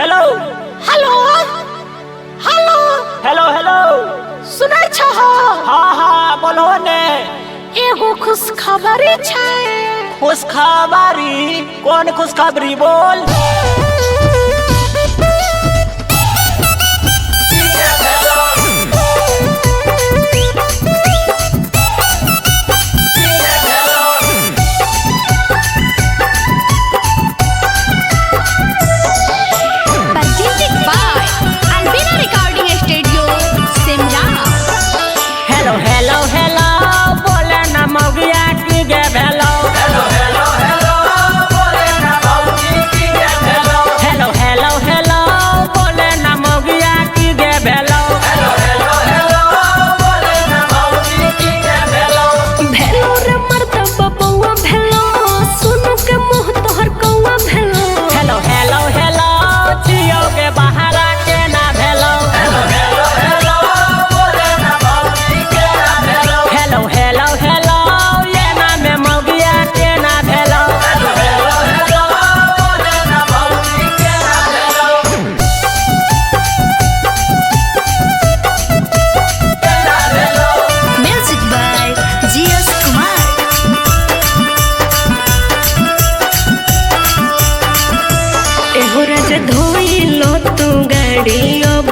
Hello hello hello hello hello सुनै छ? हाँ हाँ बोलो ने। एगो खुशखबरी छै। खुशखबरी? कौन खुशखबरी बोल। हेलो हेलो हेलो बोले ना मौगिया की गे भेलो। हेलो हेलो हेलो बोले ना मौगी की गे भेलो। हेलो हेलो हेलो बोले ना मौगिया की गे भेलो। हेलो हेलो हेलो बोले ना मौगी की गे भेलो। भेलो रे मर्द बबुआ भेलो, सुन के मुंह तोहर कौआ भेलो। हेलो हेलो हेलो जियो के बाहर के ना भेलो। हेलो हेलो हेलो बोले ना मौगी के ना भेलो। हेलो हेलो हेलो ये ना में मौगिया के ना भेलो। हेलो हेलो हेलो बोले ना मौगी के ना भेलो। के ना भेलो। Music by GS Kumar. एहो राज धोइलो तू गाड़ी अब